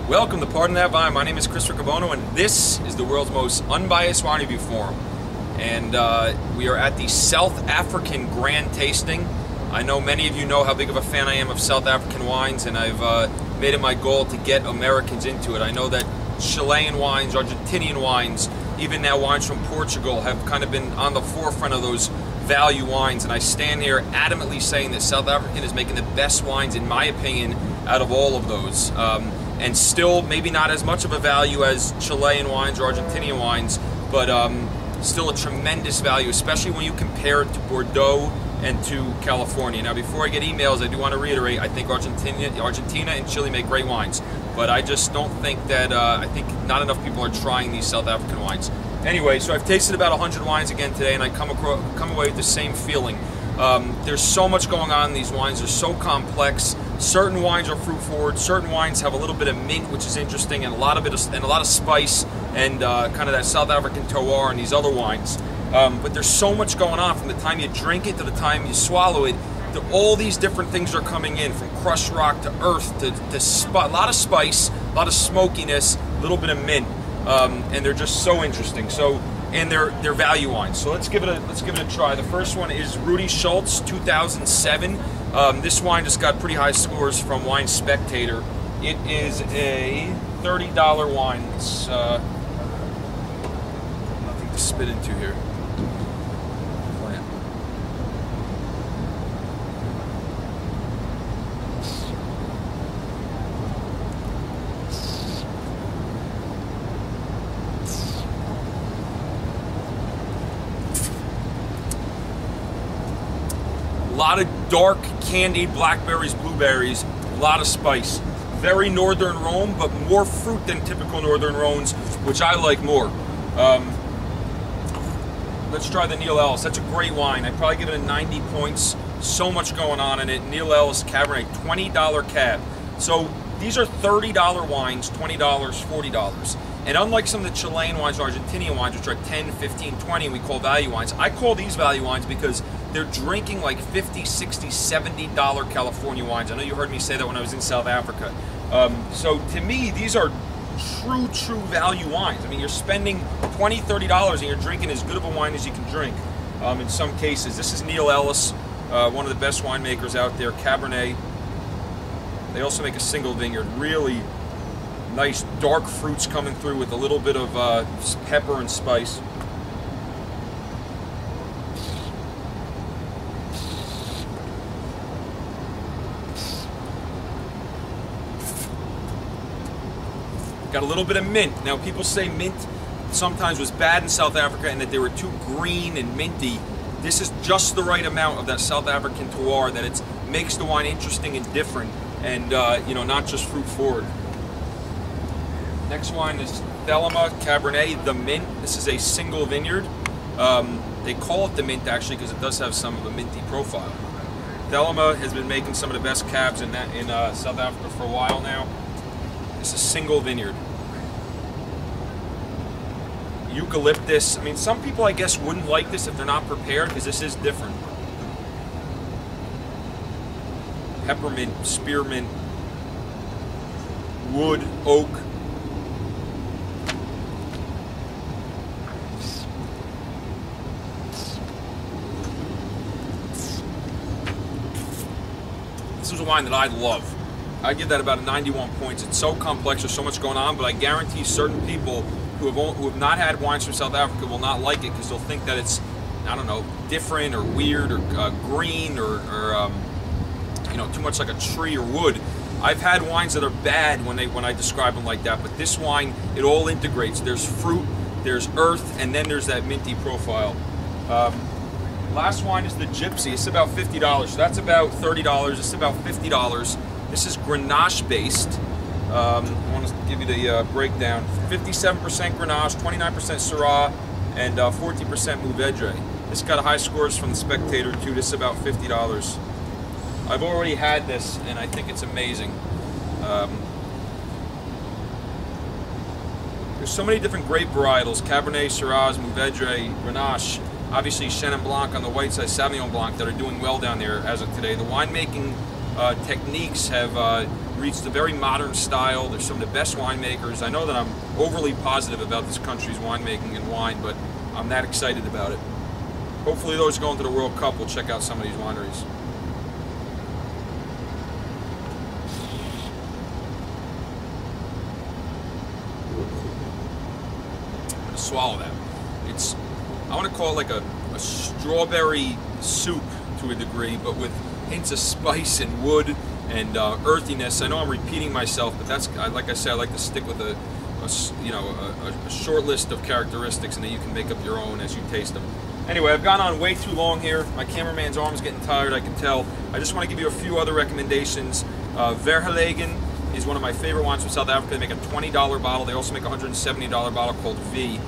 Welcome to Pardon That Vine. My name is Chris Riccobono, and this is the world's most unbiased wine review forum. And we are at the South African Grand Tasting. I know many of you know how big of a fan I am of South African wines, and I've made it my goal to get Americans into it. I know that Chilean wines, Argentinian wines, even now wines from Portugal have kind of been on the forefront of those value wines, and I stand here adamantly saying that South African is making the best wines, in my opinion, out of all of those. And still maybe not as much of a value as Chilean wines or Argentinian wines, but still a tremendous value, especially when you compare it to Bordeaux and to California. Now, before I get emails, I do want to reiterate, I think Argentina and Chile make great wines, but I just don't think that, I think not enough people are trying these South African wines. Anyway, so I've tasted about 100 wines again today, and I come away with the same feeling. There's so much going on in these wines. They're so complex. Certain wines are fruit forward. Certain wines have a little bit of mint, which is interesting, and a lot of spice, and kind of that South African terroir and these other wines. But there's so much going on from the time you drink it to the time you swallow it. All these different things are coming in, from crushed rock to earth to a lot of spice, a lot of smokiness, a little bit of mint, and they're just so interesting. So, and they're value wines. So let's give it a try. The first one is Rudy Schultz 2007. This wine just got pretty high scores from Wine Spectator. It is a $30 wine. It's nothing to spit into here. A lot of dark candied blackberries, blueberries, a lot of spice. Very Northern Rhone, but more fruit than typical Northern Rhones, which I like more. Let's try the Neil Ellis. That's a great wine. I'd probably give it a 90 points. So much going on in it. Neil Ellis Cabernet, $20 cab. So these are $30 wines, $20, $40. And unlike some of the Chilean wines or Argentinian wines, which are 10, 15, 20, and we call value wines, I call these value wines because they're drinking like $50, $60, $70 California wines. I know you heard me say that when I was in South Africa. So to me, these are true value wines. I mean, you're spending $20, $30 and you're drinking as good of a wine as you can drink in some cases. This is Neil Ellis, one of the best winemakers out there, Cabernet. They also make a single vineyard. Really nice dark fruits coming through with a little bit of pepper and spice. Got a little bit of mint. Now, people say mint sometimes was bad in South Africa and that they were too green and minty. This is just the right amount of that South African terroir that it makes the wine interesting and different, and you know, not just fruit forward. Next wine is Thelema Cabernet, the mint. This is a single vineyard. They call it the mint actually because it does have some of a minty profile. Thelema has been making some of the best cabs in South Africa for a while now. It's a single vineyard. Eucalyptus. I mean, some people I guess wouldn't like this if they're not prepared because this is different. Peppermint, spearmint, wood, oak. This is a wine that I love. I give that about 91 points. It's so complex, there's so much going on, but I guarantee certain people who have not had wines from South Africa will not like it because they'll think that it's, I don't know, different or weird or green or you know, too much like a tree or wood. I've had wines that are bad when I describe them like that, but this wine, it all integrates. There's fruit, there's earth, and then there's that minty profile. Last wine is the Gypsy. It's about $50, so that's about $30. It's about $50. This is Grenache based. I want to give you the breakdown. 57% Grenache, 29% Syrah, and 14% Mourvedre. This got high scores from the Spectator too. This is about $50. I've already had this, and I think it's amazing. There's so many different grape varietals: Cabernet, Syrahs, Mourvedre, Grenache. Obviously, Chenin Blanc on the white side, Sauvignon Blanc, that are doing well down there as of today. The winemaking techniques have reached a very modern style. They're some of the best winemakers. I know that I'm overly positive about this country's winemaking and wine, but I'm that excited about it. Hopefully those going to the World Cup will check out some of these wineries. I'm gonna swallow that. I want to call it like a strawberry soup to a degree, but with hints of spice and wood and earthiness. I know I'm repeating myself, but that's, like I said, I like to stick with a short list of characteristics, and then you can make up your own as you taste them. Anyway, I've gone on way too long here. My cameraman's arm's getting tired, I can tell. I just want to give you a few other recommendations. Verhelegen is one of my favorite wines from South Africa. They make a $20 bottle. They also make a $170 bottle called V.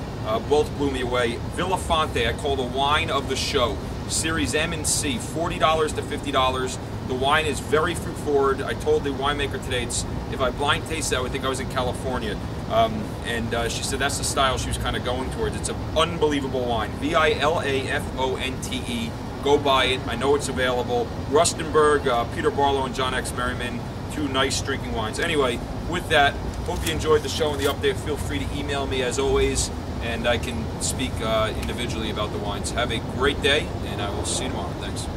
Both blew me away. Villafonte, I call the wine of the show. Series M and C, $40 to $50. The wine is very fruit forward. I told the winemaker today, if I blind tasted it, I would think I was in California. She said that's the style she was kind of going towards. It's an unbelievable wine. Villafonte. Go buy it. I know it's available. Rustenburg, Peter Barlow and John X. Merriman, two nice drinking wines. Anyway, with that, hope you enjoyed the show and the update. Feel free to email me as always, and I can speak individually about the wines. Have a great day, and I will see you tomorrow. Thanks.